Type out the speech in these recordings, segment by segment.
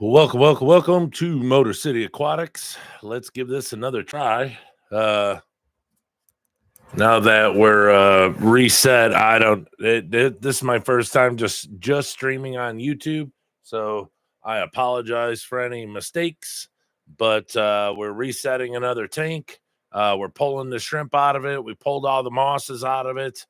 Welcome to Motor City Aquatics. Let's give this another try. Now that we're reset, this is my first time just streaming on YouTube, so I apologize for any mistakes. But we're resetting another tank. We're pulling the shrimp out of it. We pulled all the mosses out of it.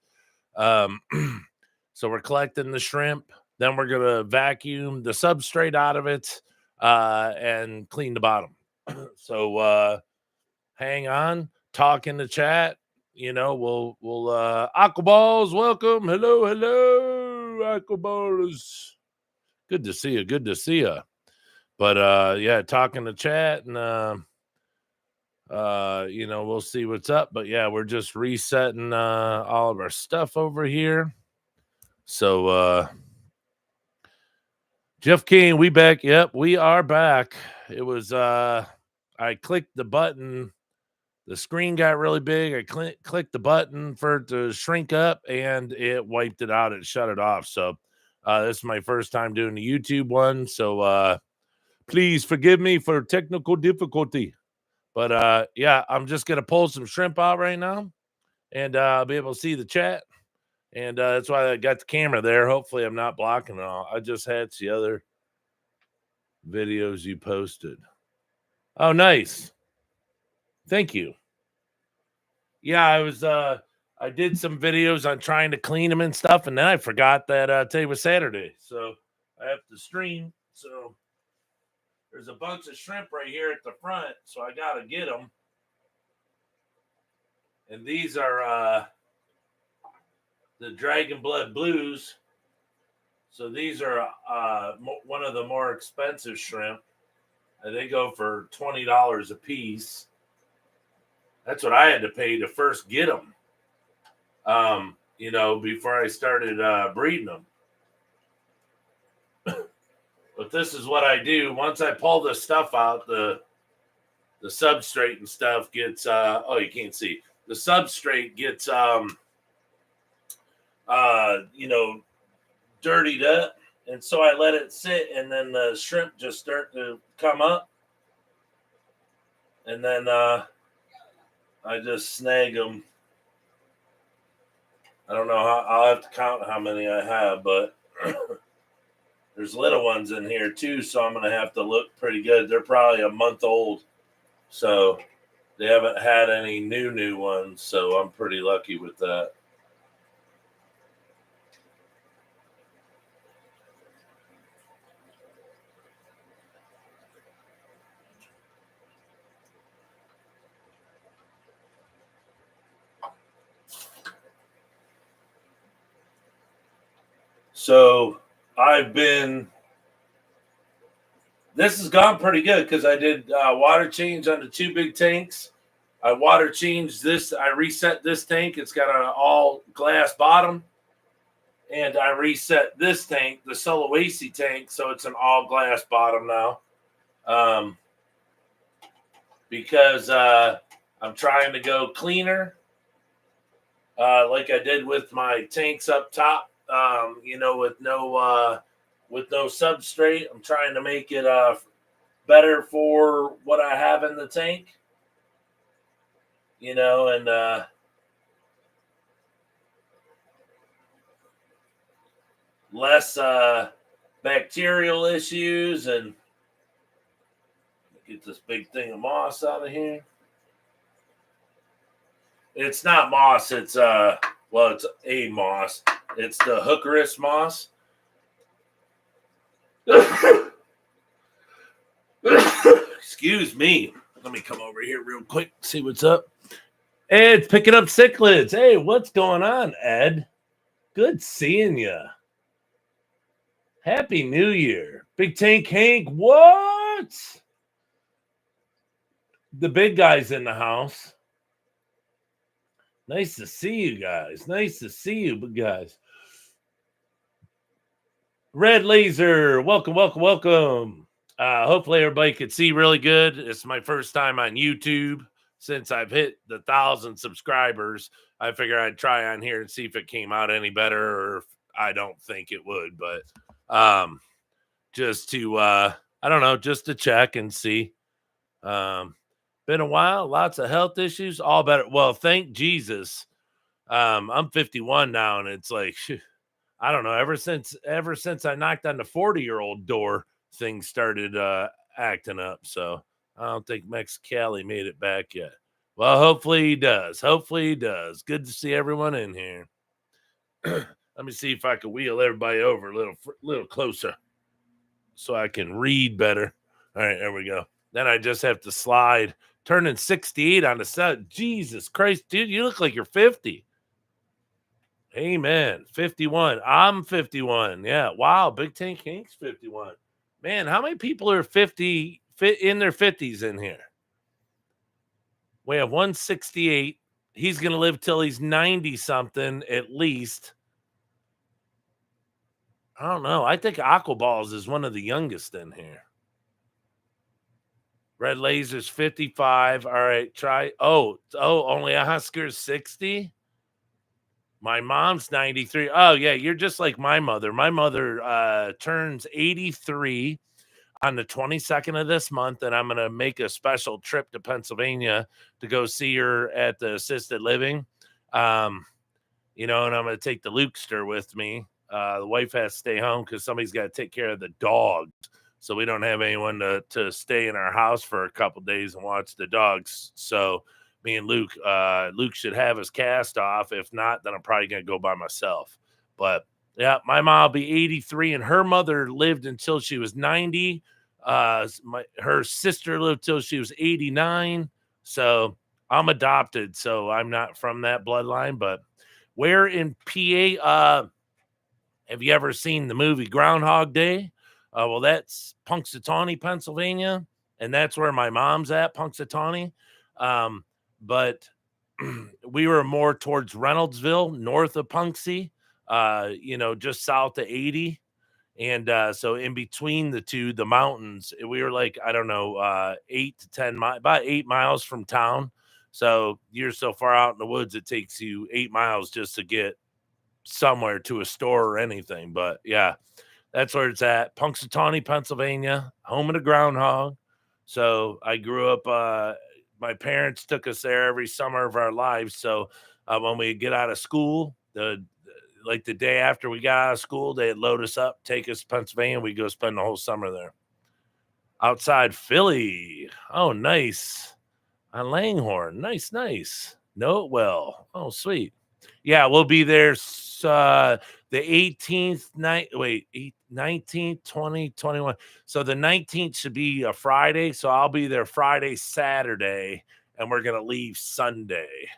So we're collecting the shrimp. Then we're gonna vacuum the substrate out of it and clean the bottom. So hang on, talk in the chat. We'll Aquaballs, welcome. Hello, Aquaballs. Good to see you. But yeah, talk in the chat and we'll see what's up. But yeah, we're just resetting all of our stuff over here. So Jeff King, we back. Yep, we are back. It was I clicked the button, the screen got really big. I clicked the button for it to shrink up and it wiped it out. It shut it off. So this is my first time doing the YouTube one. So please forgive me for technical difficulty. But yeah, I'm just gonna pull some shrimp out right now and I'll be able to see the chat. And that's why I got the camera there. Hopefully, I'm not blocking it all. I just had the other videos you posted. Oh, nice. Thank you. Yeah, I did some videos on trying to clean them and stuff, and then I forgot that today was Saturday. So I have to stream. So there's a bunch of shrimp right here at the front, so I got to get them. And these are the Dragon Blood Blues. So these are one of the more expensive shrimp. They go for $20 a piece. That's what I had to pay to first get them. Before I started breeding them. But this is what I do. Once I pull this stuff out, the substrate and stuff gets you can't see. The substrate gets dirtied up, and so I let it sit, and then the shrimp just start to come up, and then I just snag them. I don't know how, I'll have to count how many I have, but there's little ones in here too, so I'm going to have to look pretty good. They're probably a month old, so they haven't had any new ones, so I'm pretty lucky with that. So this has gone pretty good because I did water change on the two big tanks. I water changed this. I reset this tank. It's got an all glass bottom. And I reset this tank, the Sulawesi tank, so it's an all glass bottom now. Because I'm trying to go cleaner. Like I did with my tanks up top. With no substrate. I'm trying to make it better for what I have in the tank. And less bacterial issues. And get this big thing of moss out of here. It's not moss. It's it's a moss. It's the Hookerus moss. Excuse me. Let me come over here real quick, see what's up. Ed's picking up cichlids. Hey, what's going on, Ed? Good seeing you. Happy New Year. Big Tank Hank, what? The big guy's in the house. Nice to see you guys. Nice to see you guys. Red Laser, welcome. Hopefully everybody could see really good. It's my first time on YouTube since I've hit the 1,000 subscribers. I figure I'd try on here and see if it came out any better, or if I don't think it would. But just to I don't know, just to check and see. Um, been a while, lots of health issues, all better. Well, thank Jesus. I'm 51 now, and it's like, phew, I don't know. Ever since I knocked on the 40-year-old door, things started acting up. So I don't think Mexicali made it back yet. Well, hopefully he does. Hopefully he does. Good to see everyone in here. Let me see if I can wheel everybody over a little closer so I can read better. All right, there we go. Then I just have to slide. Turning 68 on the set. Jesus Christ, dude, you look like you're 50. Amen. 51. I'm 51. Yeah. Wow. Big Tank Hank's 51. Man, how many people are 50 fit in their 50s in here? We have 168. He's going to live till he's 90 something at least. I don't know. I think Aquaballs is one of the youngest in here. Red Laser's 55. All right. Try. Only a Husker's 60. My mom's 93. Oh, yeah, you're just like my mother. My mother turns 83 on the 22nd of this month, and I'm going to make a special trip to Pennsylvania to go see her at the assisted living. And I'm going to take the Lukester with me. The wife has to stay home because somebody's got to take care of the dogs. So we don't have anyone to stay in our house for a couple days and watch the dogs. So me and Luke should have his cast off. If not, then I'm probably going to go by myself. But yeah, my mom will be 83, and her mother lived until she was 90. Her sister lived till she was 89. So I'm adopted, so I'm not from that bloodline. But where in PA? Have you ever seen the movie Groundhog Day? Well, that's Punxsutawney, Pennsylvania, and that's where my mom's at, Punxsutawney. But we were more towards Reynoldsville, north of Punxsy, just south of 80. And so in between the two, the mountains, we were like, I don't know, 8 to 10 miles, about 8 miles from town. So you're so far out in the woods, it takes you 8 miles just to get somewhere to a store or anything. But yeah, that's where it's at. Punxsutawney, Pennsylvania, home of the groundhog. So I grew up, my parents took us there every summer of our lives. So when we get out of school, the day after we got out of school, they'd load us up, take us to Pennsylvania. We go spend the whole summer there. Outside Philly. Oh, nice. On Langhorne. Nice, nice. Know it well. Oh, sweet. Yeah, we'll be there the 18th night. Wait, 19th, 20, 21. So the 19th should be a Friday. So I'll be there Friday, Saturday, and we're going to leave Sunday.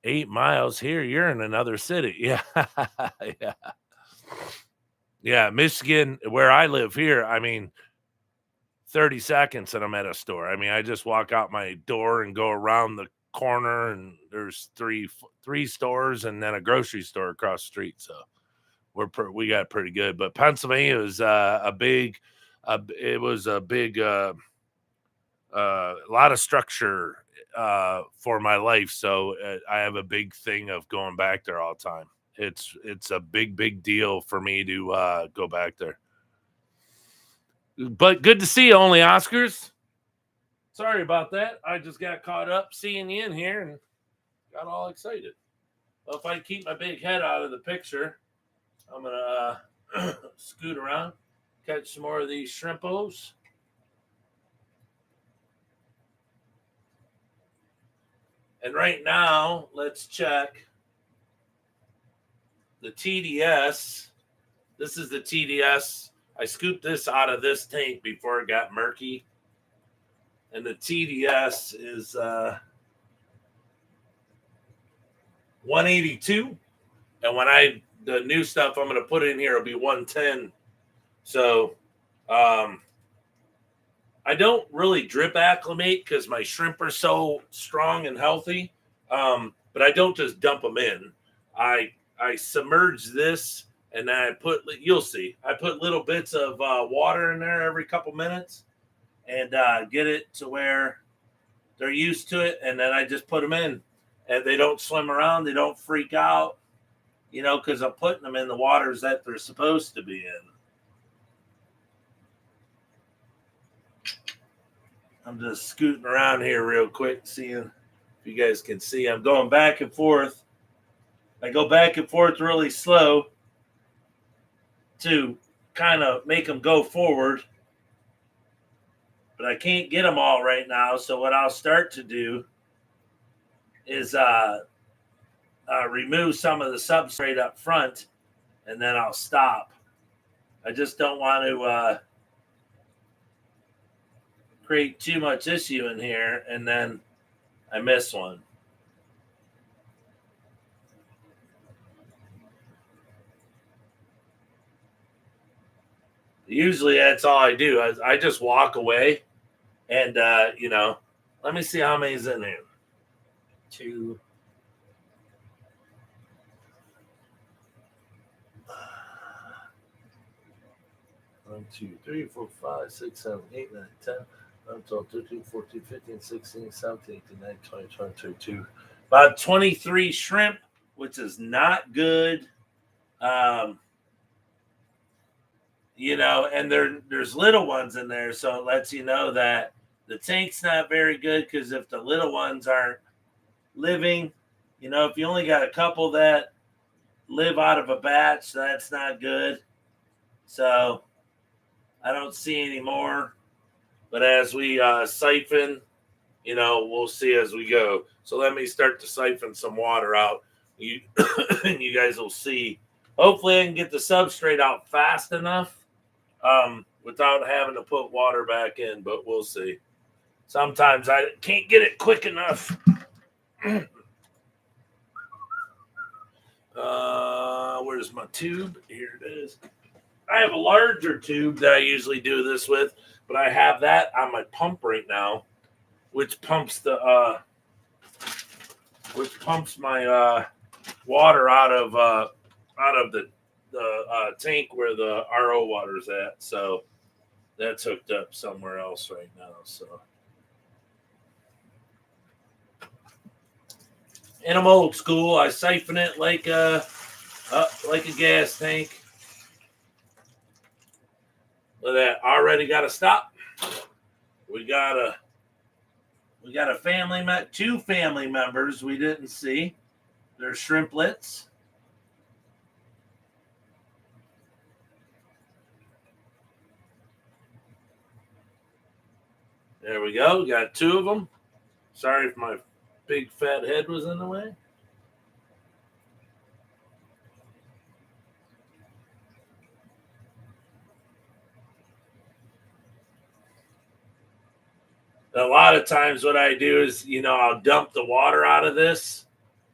8 miles here. You're in another city. Yeah. Yeah. Yeah. Michigan, where I live here, I mean, 30 seconds and I'm at a store. I mean, I just walk out my door and go around the corner, and there's three stores and then a grocery store across the street. So we got pretty good. But Pennsylvania was a lot of structure for my life. So I have a big thing of going back there all the time. It's a big deal for me to go back there. But good to see you, only Oscars. Sorry about that. I just got caught up seeing you in here and got all excited. Well, if I keep my big head out of the picture, I'm going to scoot around, catch some more of these shrimpos. And right now, let's check the TDS. This is the TDS. I scooped this out of this tank before it got murky. And the TDS is 182. And when the new stuff I'm going to put in here will be 110. So I don't really drip acclimate because my shrimp are so strong and healthy. But I don't just dump them in. I submerge this, and then you'll see, I put little bits of water in there every couple minutes and get it to where they're used to it. And then I just put them in, and they don't swim around. They don't freak out, because I'm putting them in the waters that they're supposed to be in. I'm just scooting around here real quick, seeing if you guys can see. I'm going back and forth. I go back and forth really slow to kind of make them go forward, but I can't get them all right now. So what I'll start to do is remove some of the substrate up front, and then I'll stop. I just don't want to create too much issue in here, and then I miss one. Usually that's all I do. I just walk away, and let me see how many's in here. 2. 1, 2, 3, 4, 5, 6, 7, 8, 9, 10, 11, 12, 13, 14, 15, 16, 17, 18, 19, 20, 21, 22. About 23 shrimp, which is not good. And there's little ones in there, so it lets you know that the tank's not very good, because if the little ones aren't living, if you only got a couple that live out of a batch, that's not good. So I don't see any more. But as we siphon, we'll see as we go. So let me start to siphon some water out. You guys will see. Hopefully I can get the substrate out fast enough without having to put water back in, but we'll see. Sometimes I can't get it quick enough. Where's my tube? Here it is. I have a larger tube that I usually do this with, but I have that on my pump right now, which pumps my water out of the tank where the RO water's at. So that's hooked up somewhere else right now. So, and I'm old school. I siphon it like a gas tank. Look at that. Already got to stop. We got a two family members we didn't see. They're shrimplets. There we go. We got 2 of them. Sorry if my big fat head was in the way. A lot of times what I do is, I'll dump the water out of this.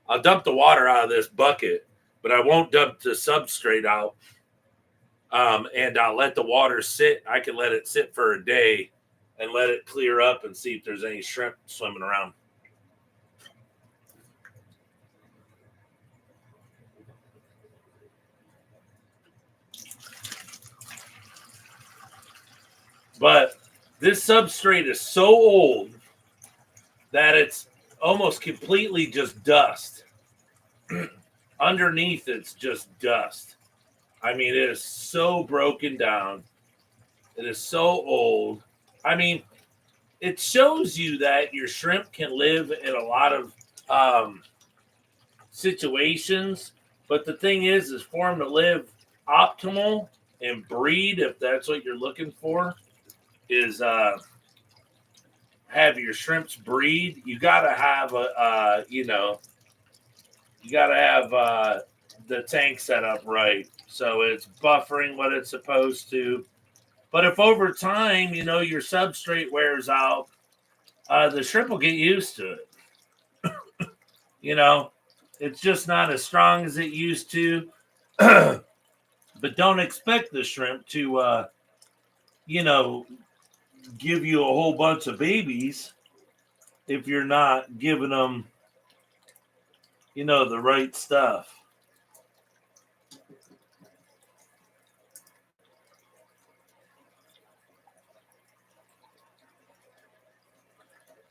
I'll dump the water out of this bucket, but I won't dump the substrate out. And I'll let the water sit. I can let it sit for a day and let it clear up and see if there's any shrimp swimming around. But this substrate is so old that it's almost completely just dust. Underneath, it's just dust. I mean, it is so broken down. It is so old. I mean, it shows you that your shrimp can live in a lot of situations. But the thing is for them to live optimal and breed, if that's what you're looking for, is have your shrimps breed. You got to have the tank set up right, so it's buffering what it's supposed to. But if over time, your substrate wears out, the shrimp will get used to it. It's just not as strong as it used to. But don't expect the shrimp to, give you a whole bunch of babies if you're not giving them, the right stuff.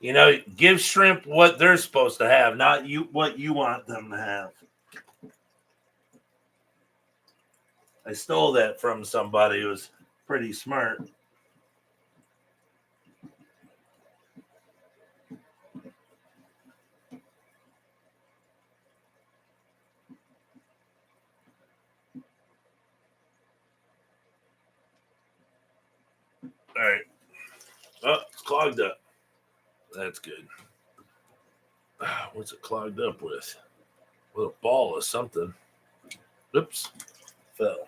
Give shrimp what they're supposed to have, not what you want them to have. I stole that from somebody who was pretty smart. All right. Oh, it's clogged up. That's good. What's it clogged up with? With a ball or something. Oops. Fell.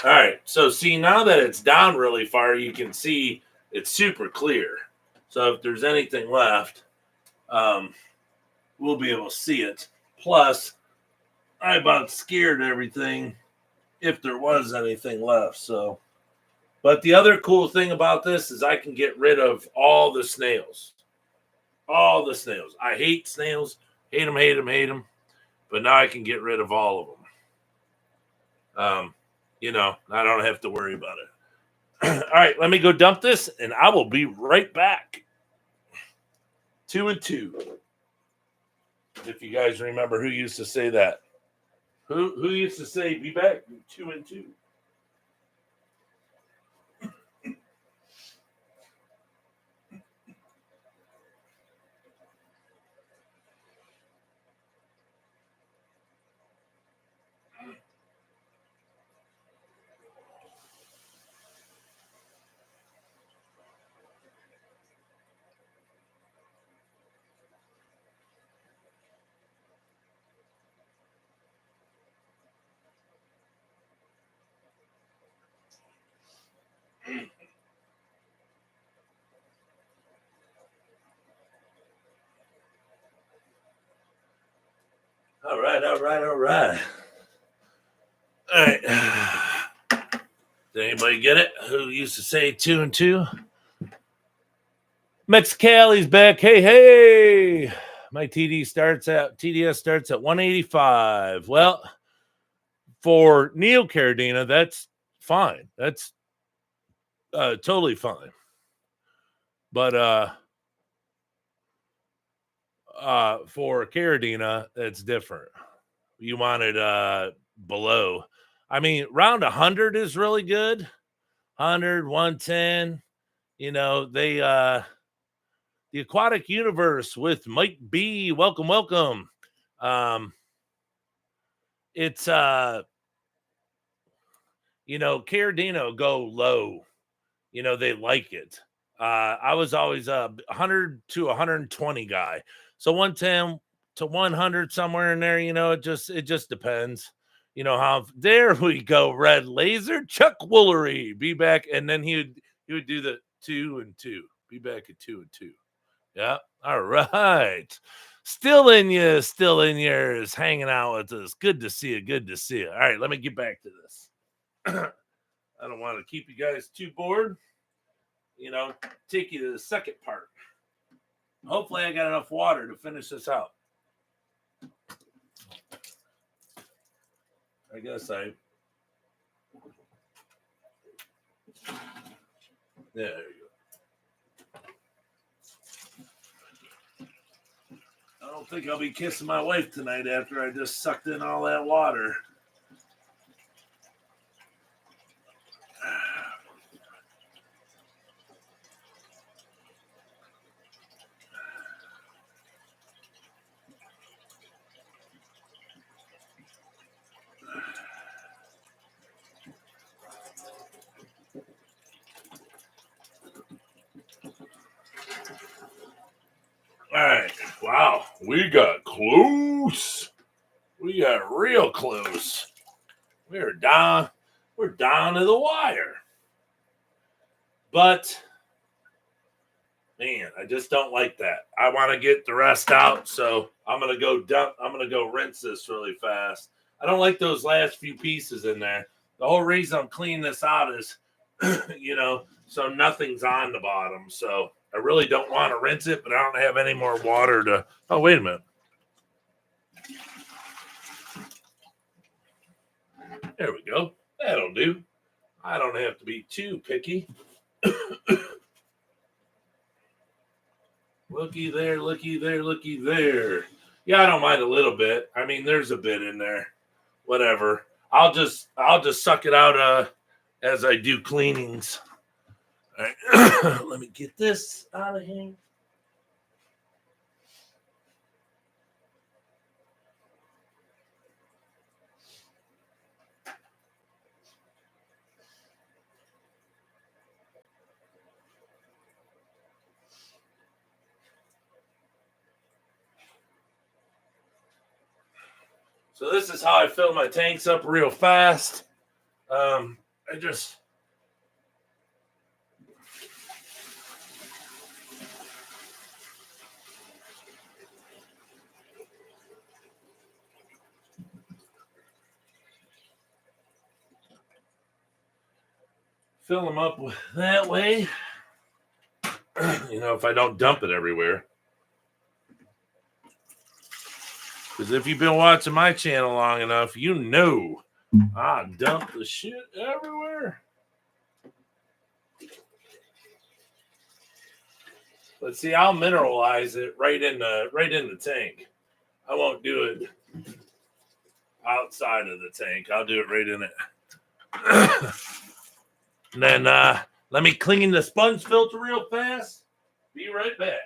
All right. So see, now that it's down really far, you can see it's super clear. So if there's anything left, we'll be able to see it. Plus, I about scared everything if there was anything left. So, but the other cool thing about this is I can get rid of all the snails. All the snails. I hate snails. Hate them, hate them, hate them. But now I can get rid of all of them. I don't have to worry about it. All right, let me go dump this, and I will be right back. 2 and 2. If you guys remember who used to say that. Who used to say be back 2 and 2? All right. All right. Did anybody get it? Who used to say 2 and 2? Mexicali's back. Hey. My TDS starts at 185. Well, for Neil Carradina, that's fine. That's totally fine. But for Carradina, that's different. You want it below. I mean, round 100 is really good. 100, 110. They the Aquatic Universe with Mike B. Welcome. It's Carradino go low. They like it. I was always a 100 to 120 guy. So 110 to 100 somewhere in there, it just depends. How there we go. Red Laser Chuck Woolery be back, and then he would do the 2 and 2. Be back at 2 and 2. Yeah. All right. Still in yours, hanging out with us. Good to see you. All right, let me get back to this. I don't want to keep you guys too bored. Take you to the second part. Hopefully I got enough water to finish this out. I guess there you go. I don't think I'll be kissing my wife tonight after I just sucked in all that water. All right. Wow. We got close. We got real close. We're down to the wire. But man, I just don't like that. I want to get the rest out, so I'm gonna go rinse this really fast. I don't like those last few pieces in there. The whole reason I'm cleaning this out is, so nothing's on the bottom. So I really don't want to rinse it, but I don't have any more water to. Oh, wait a minute. There we go. That'll do. I don't have to be too picky. Looky there. Yeah, I don't mind a little bit. I mean, there's a bit in there. Whatever. I'll just suck it out as I do cleanings. All right. Let me get this out of here. So this is how I fill my tanks up real fast. I just fill them up that way. If I don't dump it everywhere. Because if you've been watching my channel long enough, you know I dump the shit everywhere. But see, I'll mineralize it right in the tank. I won't do it outside of the tank. I'll do it right in it. And then let me clean the sponge filter real fast. Be right back.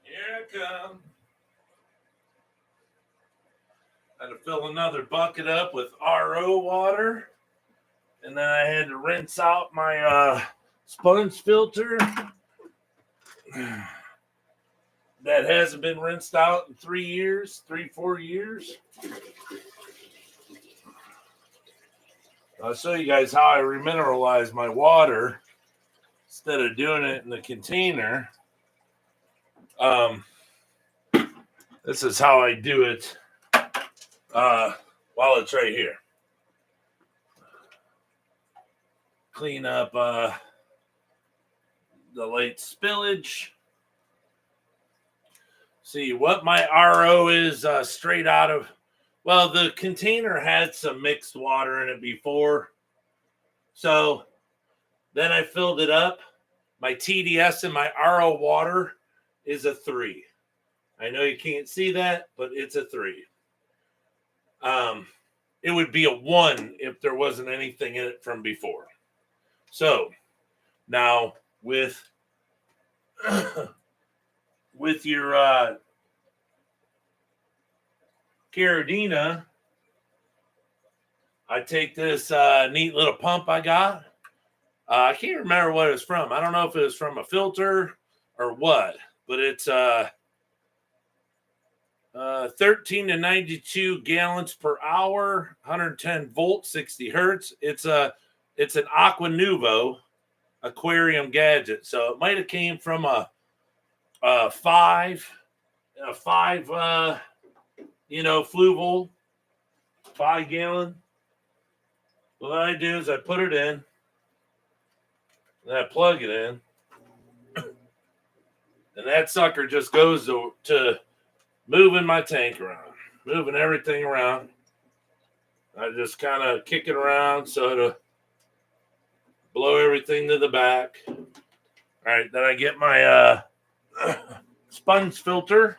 Here it comes. I had to fill another bucket up with RO water. And then I had to rinse out my sponge filter that hasn't been rinsed out in 4 years. I'll show you guys how I remineralize my water instead of doing it in the container. This is how I do it while it's right here. Clean up the late spillage. See what my RO is straight out of. Well, the container had some mixed water in it before. So then I filled it up. My TDS in my RO water is a 3. I know you can't see that, but it's a 3. It would be a 1 if there wasn't anything in it from before. So now with your Caradina, I take this neat little pump I got. I can't remember what it's from. I don't know if it was from a filter or what, but it's 13 to 92 gallons per hour, 110 volts, 60 hertz. It's an Aqua Nuvo aquarium gadget, so it might have came from a five Fluval 5 gallon. What I do is I put it in, and I plug it in, and that sucker just goes to moving my tank around, moving everything around. I just kind of kick it around so to blow everything to the back. All right, then I get my sponge filter.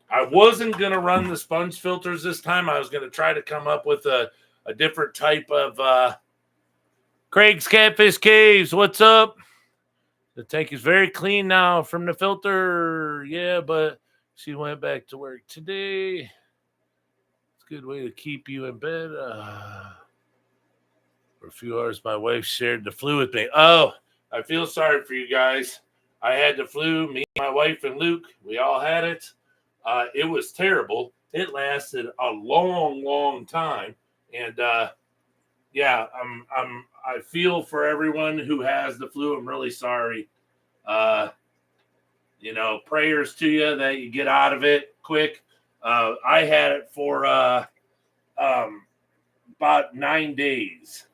I wasn't going to run the sponge filters this time. I was going to try to come up with a different type of Craig's Catfish Caves. What's up? The tank is very clean now from the filter. Yeah, but she went back to work today. It's a good way to keep you in bed. For a few hours, my wife shared the flu with me. Oh, I feel sorry for you guys. I had the flu. Me, my wife, and Luke, we all had it. It was terrible. It lasted a long, long time. And yeah, I feel for everyone who has the flu. I'm really sorry. Prayers to you that you get out of it quick. I had it for about 9 days.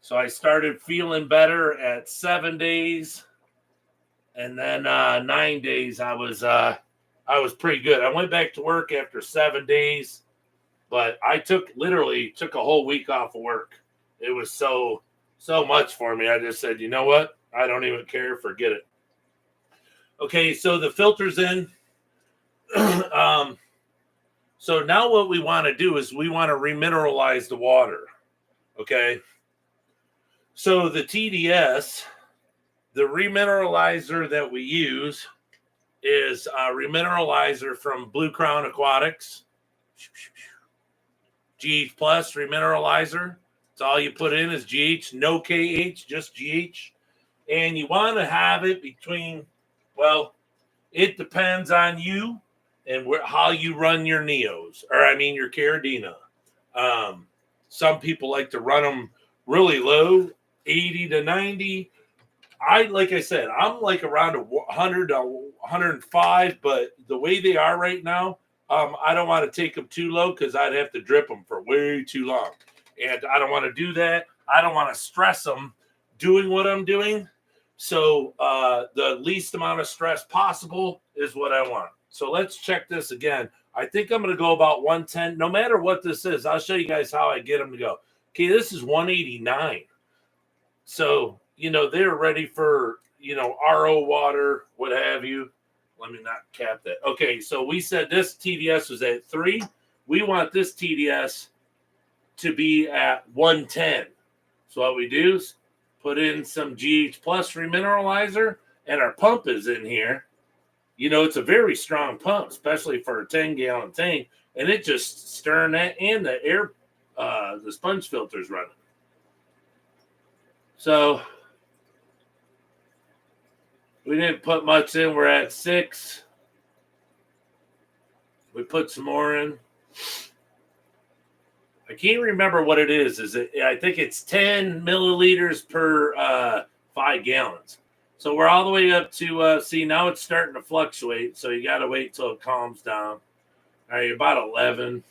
So I started feeling better at 7 days, and then 9 days I was pretty good. I went back to work after 7 days, but I literally took a whole week off of work. It was so much for me. I just said, you know what? I don't even care. Forget it. Okay, so the filter's in. So now what we want to do is we want to remineralize the water. Okay. So the TDS, the remineralizer that we use is a remineralizer from Blue Crown Aquatics. GH Plus remineralizer. It's all you put in is GH, no KH, just GH. And you want to have it between, well, it depends on you and how you run your Neos, your Caridina. Some people like to run them really low, 80 to 90. Like I said, I'm like around 100 to 105, but the way they are right now, I don't want to take them too low because I'd have to drip them for way too long. And I don't want to do that. I don't want to stress them doing what I'm doing. So the least amount of stress possible is what I want. So let's check this again. I think I'm going to go about 110. No matter what this is, I'll show you guys how I get them to go. Okay, this is 189. So, they're ready for, RO water, what have you. Let me not cap that. Okay, so we said this TDS was at 3. We want this TDS to be at 110. So what we do is put in some GH Plus remineralizer, and our pump is in here. It's a very strong pump, especially for a 10-gallon tank, and it just stirring that, and the air, the sponge filter's running. So we didn't put much in. We're at 6. We put some more in. I can't remember what it is. I think it's 10 milliliters per 5 gallons. So we're all the way up to, see, now it's starting to fluctuate. So you got to wait till it calms down. All right, about 11.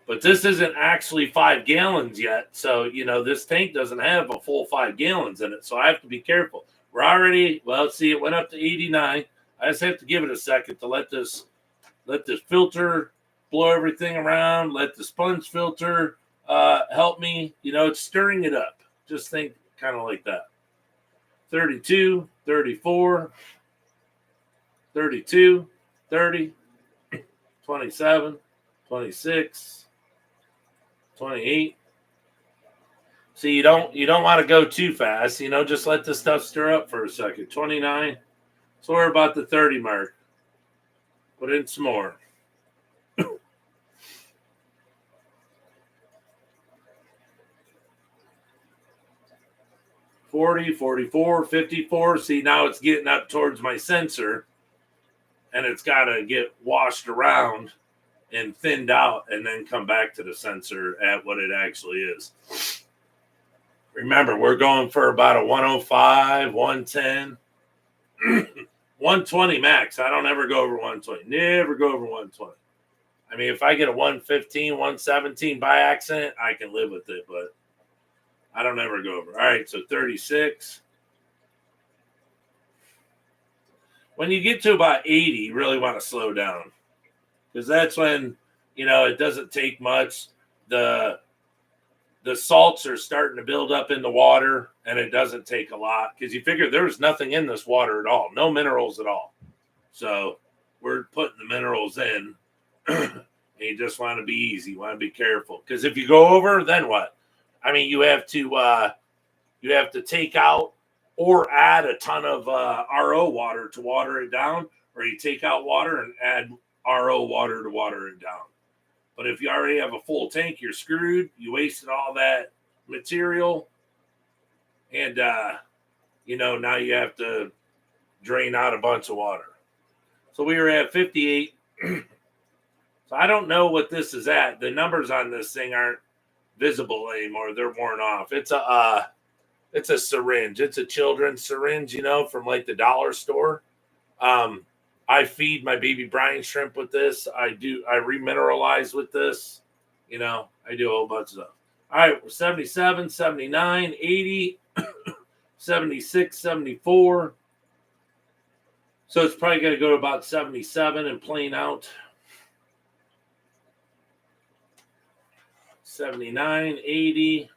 But this isn't actually 5 gallons yet. So, this tank doesn't have a full 5 gallons in it. So I have to be careful. We're already, see, it went up to 89. I just have to give it a second to let this filter blow everything around. Let the sponge filter help me. It's stirring it up. Just think kind of like that. 32, 34, 32, 30, 27, 26, 28. See, you don't want to go too fast. Just let the stuff stir up for a second. 29. So we're about the 30 mark. Put in some more. 40, 44, 54. See, now it's getting up towards my sensor, and it's got to get washed around and thinned out and then come back to the sensor at what it actually is. Remember, we're going for about a 105, 110, 120 max. I don't ever go over 120. Never go over 120. I mean, if I get a 115, 117 by accident, I can live with it, but I don't ever go over. All right, so 36. When you get to about 80, you really want to slow down, because that's when, it doesn't take much. The salts are starting to build up in the water, and it doesn't take a lot, because you figure there's nothing in this water at all, no minerals at all. So we're putting the minerals in, and you just want to be easy, you want to be careful, because if you go over, then what? I mean, you have to take out or add a ton of RO water to water it down, or you take out water and add RO water to water it down. But if you already have a full tank, you're screwed. You wasted all that material, and now you have to drain out a bunch of water. So we were at 58. So I don't know what this is at. The numbers on this thing aren't visible anymore. They're worn off. It's a syringe. It's a children's syringe, from like the dollar store. I feed my baby brine shrimp with this. I remineralize with this. I do a whole bunch of stuff. All right, 77, 79, 80, 76, 74. So it's probably going to go to about 77 and plane out. 79, 80,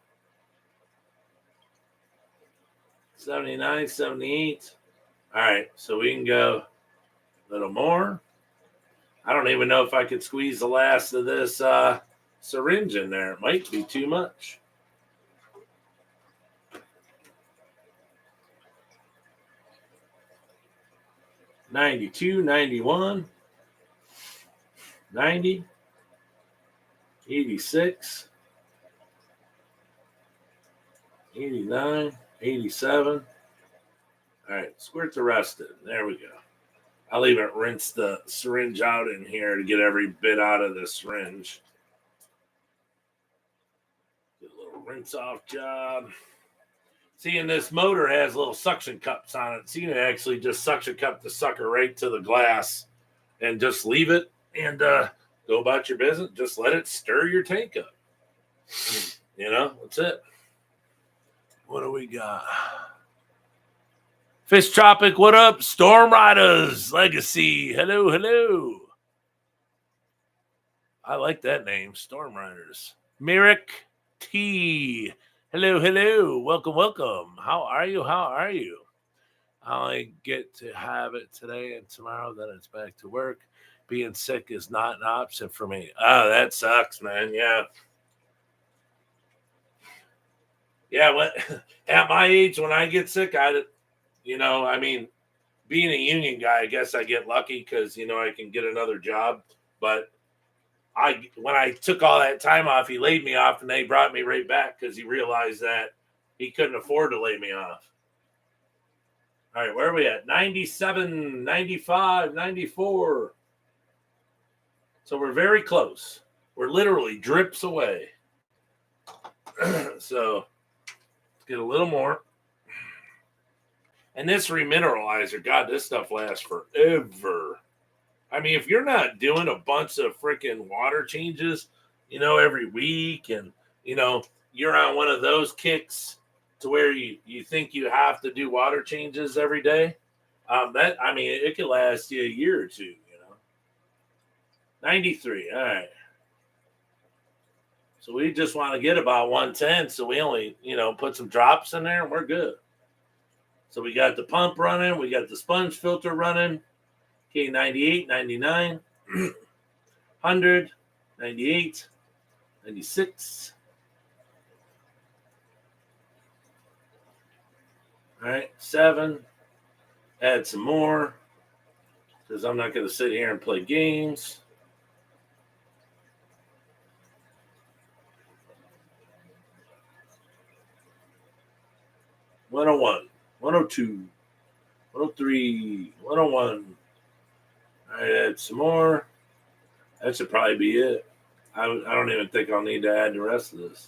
79, 78. All right, so we can go a little more. I don't even know if I could squeeze the last of this syringe in there. It might be too much. $92, $91, $90, $86, $89, $87. All right, squirt the rest in. There we go. I'll even rinse the syringe out in here to get every bit out of the syringe. Get a little rinse off job. See, and this motor has little suction cups on it. So you can actually just suction cup the sucker right to the glass and just leave it and go about your business. Just let it stir your tank up. That's it. What do we got? Fish Tropic, what up? Storm Riders Legacy. Hello. I like that name, Storm Riders. Merrick T. Hello. Welcome. How are you? I get to have it today and tomorrow, then it's back to work. Being sick is not an option for me. Oh, that sucks, man. Yeah. Yeah, at my age, when I get sick, being a union guy, I guess I get lucky because, I can get another job. But when I took all that time off, he laid me off and they brought me right back because he realized that he couldn't afford to lay me off. All right, where are we at? 97, 95, 94. So we're very close. We're literally drips away. So let's get a little more. And this remineralizer, God, this stuff lasts forever. I mean, if you're not doing a bunch of freaking water changes, every week, and, you're on one of those kicks to where you think you have to do water changes every day, it could last you a year or two, 93. All right. So we just want to get about 110. So we only, put some drops in there and we're good. So we got the pump running. We got the sponge filter running. Okay, 98, 99, 100, 98, 96. All right, 7. Add some more because I'm not going to sit here and play games. 101, 102, 103, 101. All right, add some more. That should probably be it. I don't even think I'll need to add the rest of this.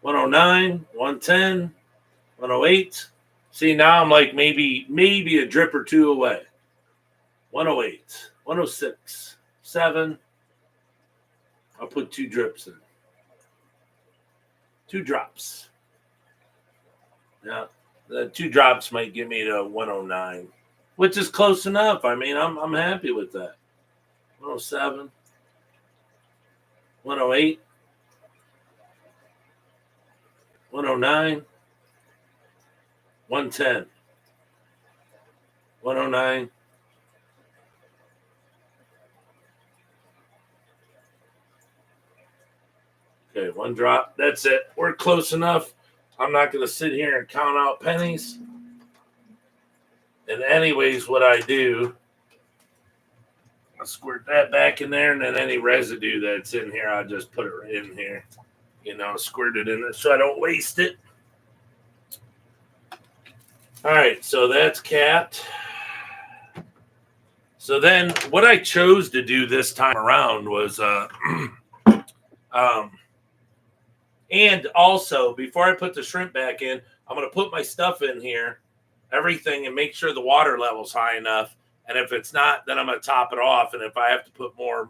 $109, $110, $108. See, now I'm like maybe a drip or two away. $108, $106, $7. I'll put 2 drips in. 2 drops. Yeah, the 2 drops might get me to 109, which is close enough. I mean, I'm happy with that. 107, 108, 109, 110, 109. Okay, 1 drop. That's it. We're close enough. I'm not going to sit here and count out pennies. And anyways, what I do, I squirt that back in there, and then any residue that's in here, I just put it right in here. Squirt it in there so I don't waste it. All right, so that's capped. So then what I chose to do this time around was and also, before I put the shrimp back in, I'm going to put my stuff in here, everything, and make sure the water level's high enough. And if it's not, then I'm going to top it off. And if I have to put more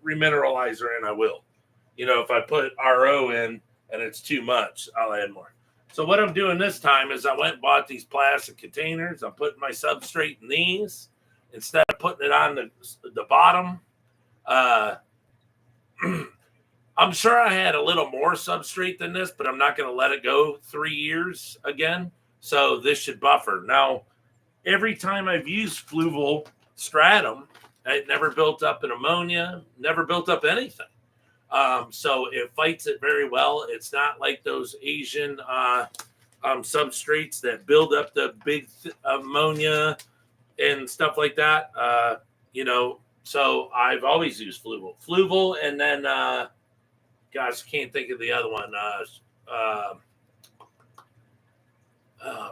remineralizer in, I will. If I put RO in and it's too much, I'll add more. So what I'm doing this time is I went and bought these plastic containers. I'm putting my substrate in these instead of putting it on the bottom. I'm sure I had a little more substrate than this, but I'm not going to let it go 3 years again. So this should buffer. Now, every time I've used Fluval Stratum, it never built up an ammonia, never built up anything. So it fights it very well. It's not like those Asian substrates that build up the big ammonia and stuff like that. So I've always used Fluval, and then gosh, can't think of the other one.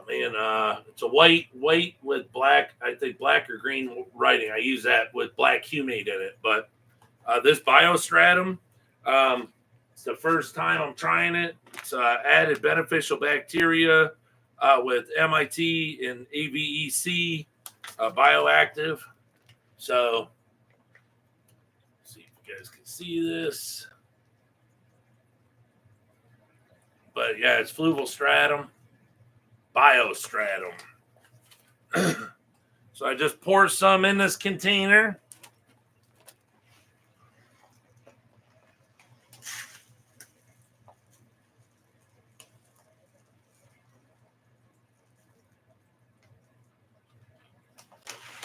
It's a white with black, I think black or green writing. I use that with black humate in it. But this Biostratum, it's the first time I'm trying it. It's added beneficial bacteria with MIT and AVEC bioactive. So, let's see if you guys can see this. But yeah, it's Fluval Stratum, Biostratum. So I just pour some in this container.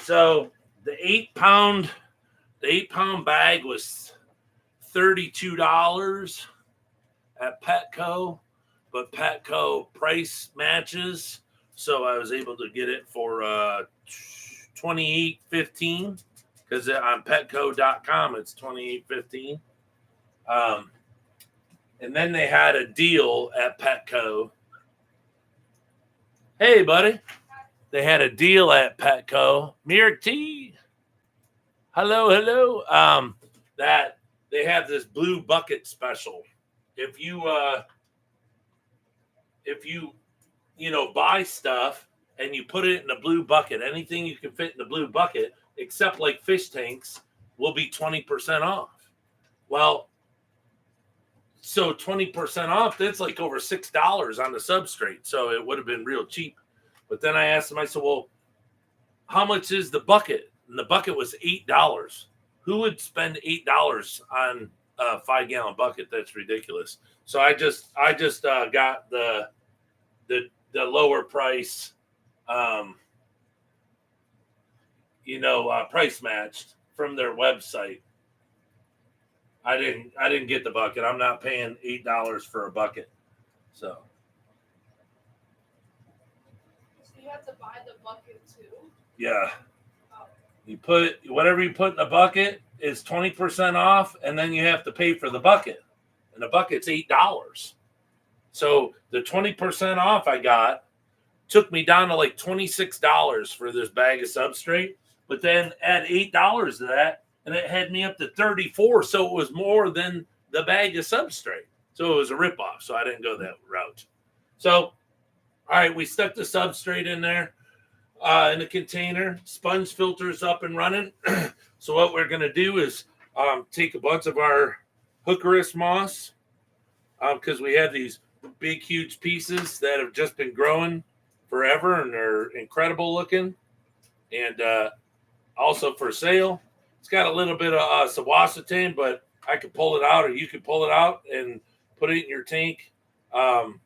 So the 8-pound bag was $32 at Petco, but Petco price matches, so I was able to get it for $28.15 because on Petco.com it's $28.15. And then they had a deal at Petco. Hey, buddy. They had a deal at Petco. Mirk T. Hello. That they have this blue bucket special. If you buy stuff and you put it in a blue bucket, anything you can fit in the blue bucket, except like fish tanks, will be 20% off. Well, so 20% off, that's like over $6 on the substrate. So it would have been real cheap. But then I asked him, I said, well, how much is the bucket? And the bucket was $8. Who would spend $8 on a 5-gallon bucket? That's ridiculous. So I just got the lower price, price matched from their website. I didn't get the bucket. I'm not paying $8 for a bucket. So you have to buy the bucket too? Yeah. Oh. You put whatever you put in the bucket is 20% off, and then you have to pay for the bucket. And the bucket's $8. So the 20% off I got took me down to like $26 for this bag of substrate. But then add $8 to that, and it had me up to $34. So it was more than the bag of substrate. So it was a ripoff. So I didn't go that route. So, all right, we stuck the substrate in there. In the container, sponge filters up and running. So what we're going to do is take a bunch of our hookerus moss because we have these big, huge pieces that have just been growing forever and they're incredible looking and also for sale. It's got a little bit of Sawasatane, but I could pull it out or you could pull it out and put it in your tank and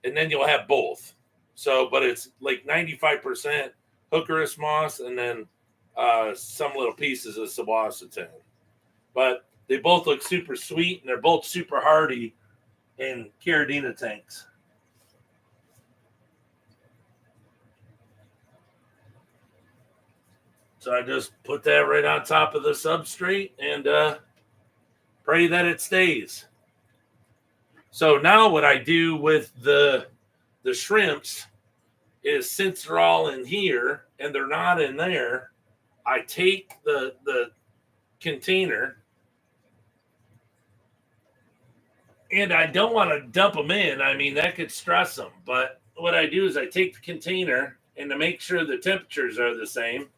then you'll have both. So, but it's like 95% hookerus moss and then some little pieces of Sawasatane. But they both look super sweet and they're both super hardy in Caridina tanks. So I just put that right on top of the substrate and pray that it stays. So now what I do with the shrimps is since they're all in here and they're not in there, I take the container and I don't want to dump them in. I mean, that could stress them. But what I do is I take the container and to make sure the temperatures are the same,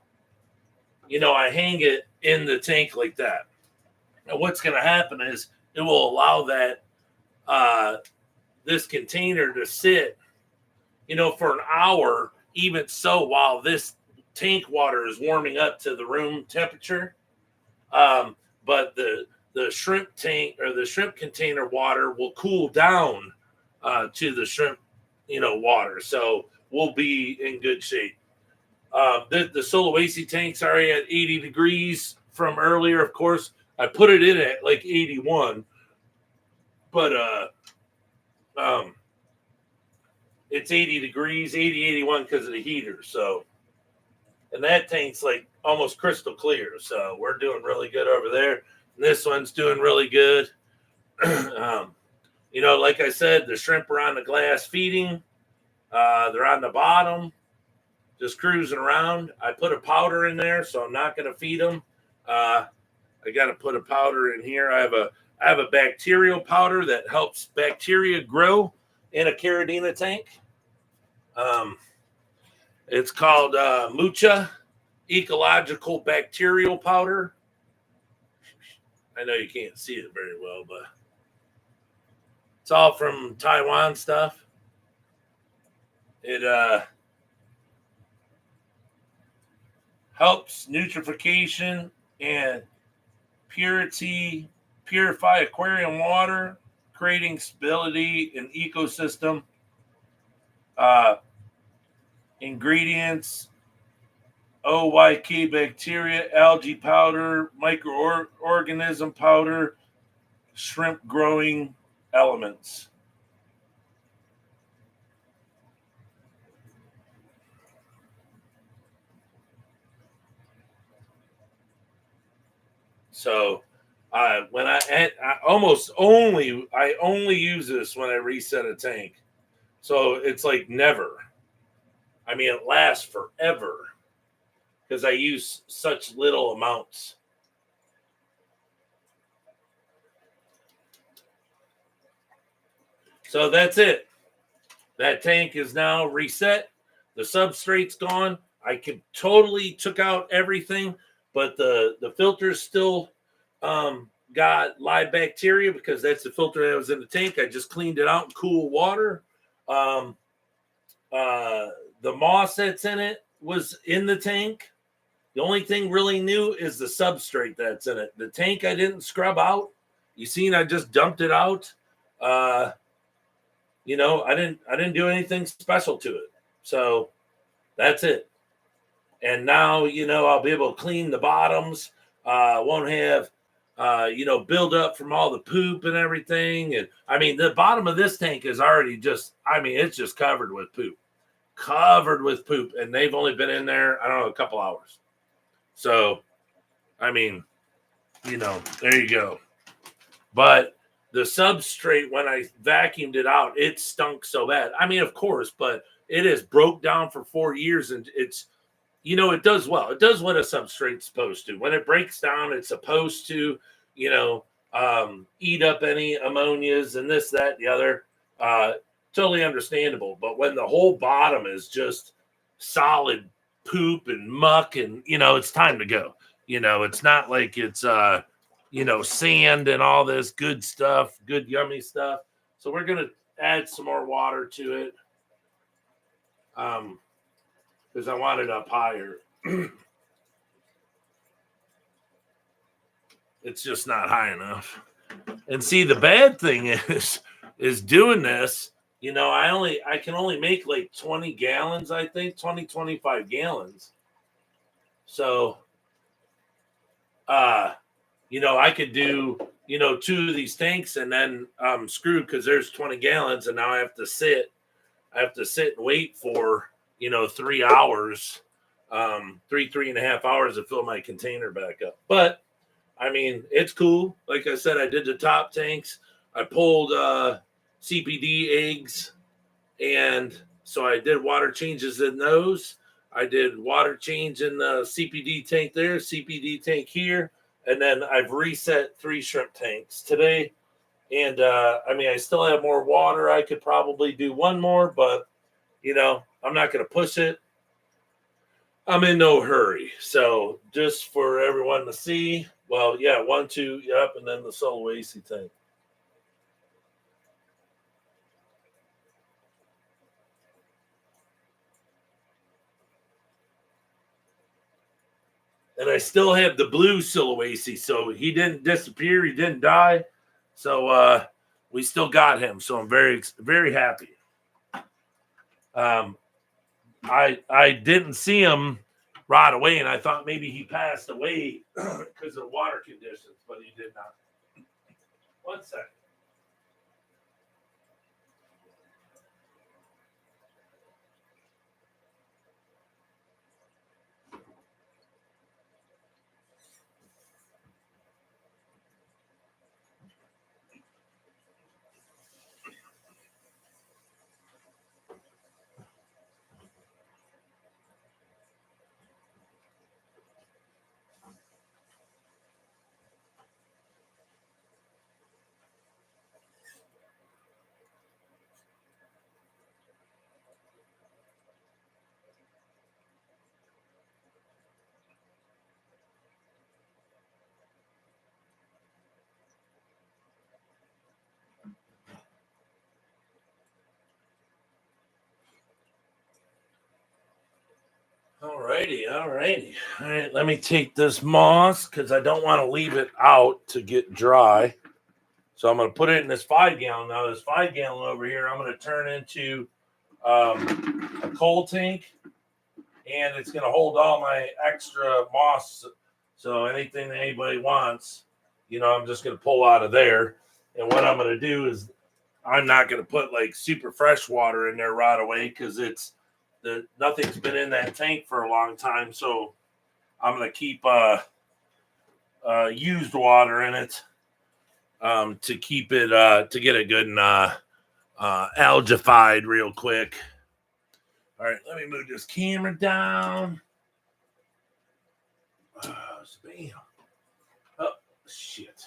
I hang it in the tank like that. And what's going to happen is it will allow that this container to sit for an hour, even so, while this tank water is warming up to the room temperature. But the shrimp tank or the shrimp container water will cool down to the shrimp, water. So we'll be in good shape. The Solawesi tank's already at 80 degrees from earlier. Of course, I put it in at like 81, but it's 80 degrees, 81 because of the heater. So, and that tank's like almost crystal clear. So we're doing really good over there. And this one's doing really good. Like I said, the shrimp are on the glass feeding. They're on the bottom, just cruising around. I put a powder in there, so I'm not going to feed them. I got to put a powder in here. I have a bacterial powder that helps bacteria grow in a Caridina tank. It's called Mucha Ecological Bacterial Powder. I know you can't see it very well, but it's all from Taiwan stuff. It helps nutrification and purify aquarium water, creating stability in ecosystem. Ingredients: OYK bacteria, algae powder, microorganism powder, shrimp growing elements. So when I only use this when I reset a tank. So it's like never. I mean, it lasts forever because I use such little amounts. So that's it. That tank is now reset. The substrate's gone. I totally took out everything, but the filter's still got live bacteria because that's the filter that was in the tank. I just cleaned it out in cool water. The moss that's in it was in the tank. The only thing really new is the substrate that's in it. The tank I didn't scrub out. You seen I just dumped it out. I didn't do anything special to it. So that's it. And now, I'll be able to clean the bottoms. Won't have build up from all the poop and everything. And I mean, the bottom of this tank is already it's just covered with poop. And they've only been in there, I don't know, a couple hours. So, I mean, you know, there you go. But the substrate, when I vacuumed it out, it stunk so bad. I mean, of course, but it has broke down for 4 years, and it's, you know, it does well. It does what a substrate's supposed to. When it breaks down, it's supposed to, you know, eat up any ammonias and this, that, and the other. Uh, totally understandable. But when the whole bottom is just solid poop and muck, and you know, it's time to go. You know, it's not like it's you know, sand and all this good stuff, good yummy stuff. So we're gonna add some more water to it. Because I want it up higher. It's just not high enough. And see, the bad thing is doing this, you know, I can only make like 20 gallons, I think, 25 gallons. So you know, I could do, you know, 2 of these tanks and then I'm screwed because there's 20 gallons and now I have to sit and wait for, you know, 3 hours, 3.5 hours to fill my container back up. But I mean, it's cool. Like I said, I did the top tanks. I pulled CPD eggs, and so I did water changes in those. I did water change in the CPD tank there, CPD tank here, and then I've reset 3 shrimp tanks today. And I mean, I still have more water. I could probably do 1 more, but you know, I'm not going to push it. I'm in no hurry. So just for everyone to see, well, yeah, 1, 2, yep, and then the solo AC tank. And I still have the blue solo AC, so he didn't disappear, he didn't die. So we still got him. So I'm very, very happy. Um, I didn't see him right away, and I thought maybe he passed away because of water conditions, but he did not. 1 second. All righty. All right, let me take this moss because I don't want to leave it out to get dry. So I'm going to put it in this 5-gallon. Now, this 5-gallon over here, I'm going to turn into a coal tank, and it's going to hold all my extra moss. So anything that anybody wants, you know, I'm just going to pull out of there. And what I'm going to do is I'm not going to put like super fresh water in there right away because nothing's been in that tank for a long time. So I'm going to keep used water in it to keep it to get it good and algified real quick. All right, let me move this camera down. Bam. Oh, shit.